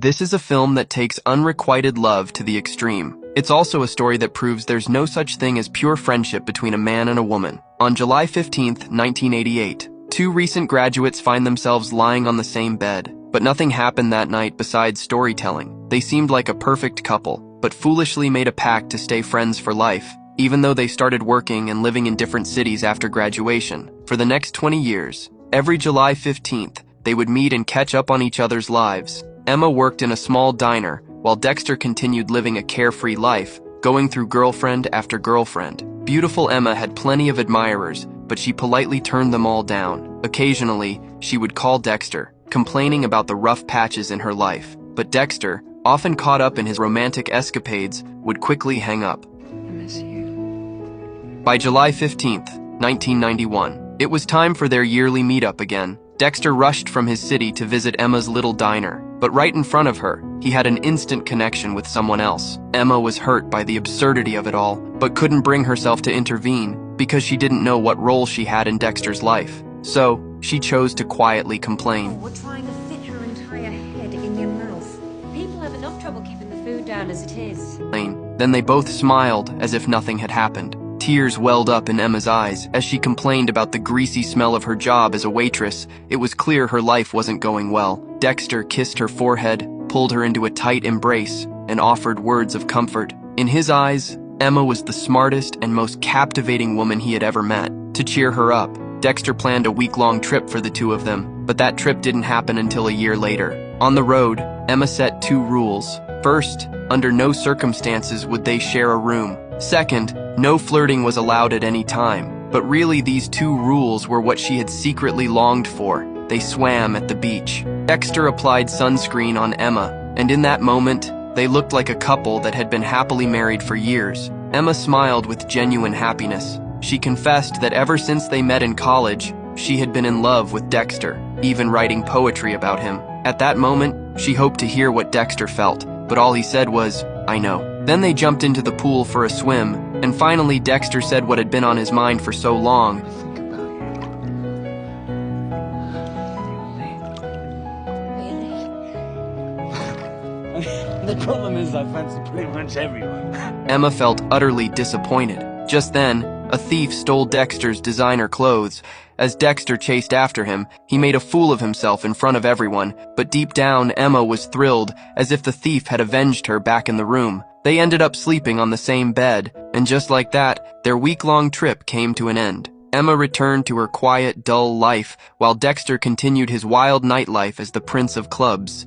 This is a film that takes unrequited love to the extreme. It's also a story that proves there's no such thing as pure friendship between a man and a woman. On July 15th, 1988, two recent graduates find themselves lying on the same bed. But nothing happened that night besides storytelling. They seemed like a perfect couple, but foolishly made a pact to stay friends for life, even though they started working and living in different cities after graduation. For the next 20 years, every July 15th, they would meet and catch up on each other's lives. Emma worked in a small diner, while Dexter continued living a carefree life, going through girlfriend after girlfriend. Beautiful Emma had plenty of admirers, but she politely turned them all down. Occasionally, she would call Dexter, complaining about the rough patches in her life. But Dexter, often caught up in his romantic escapades, would quickly hang up. I miss you. By July 15th, 1991, it was time for their yearly meetup again. Dexter rushed from his city to visit Emma's little diner, but right in front of her, he had an instant connection with someone else. Emma was hurt by the absurdity of it all, but couldn't bring herself to intervene because she didn't know what role she had in Dexter's life. So, she chose to quietly complain. We're trying to fit her entire head in your mouth. People have enough trouble keeping the food down as it is. Then they both smiled as if nothing had happened. Tears welled up in Emma's eyes as she complained about the greasy smell of her job as a waitress. It was clear her life wasn't going well. Dexter kissed her forehead, pulled her into a tight embrace, and offered words of comfort. In his eyes, Emma was the smartest and most captivating woman he had ever met. To cheer her up, Dexter planned a week-long trip for the two of them, but that trip didn't happen until a year later. On the road, Emma set two rules. First, under no circumstances would they share a room. Second, no flirting was allowed at any time. But really, these two rules were what she had secretly longed for. They swam at the beach. Dexter applied sunscreen on Emma, and in that moment, they looked like a couple that had been happily married for years. Emma smiled with genuine happiness. She confessed that ever since they met in college, she had been in love with Dexter, even writing poetry about him. At that moment, she hoped to hear what Dexter felt, but all he said was, "I know." Then they jumped into the pool for a swim, and finally Dexter said what had been on his mind for so long. The problem is I fancy pretty much everyone. Emma felt utterly disappointed. Just then, a thief stole Dexter's designer clothes. As Dexter chased after him, he made a fool of himself in front of everyone, but deep down, Emma was thrilled, as if the thief had avenged her back in the room. They ended up sleeping on the same bed, and just like that, their week-long trip came to an end. Emma returned to her quiet, dull life, while Dexter continued his wild nightlife as the Prince of Clubs.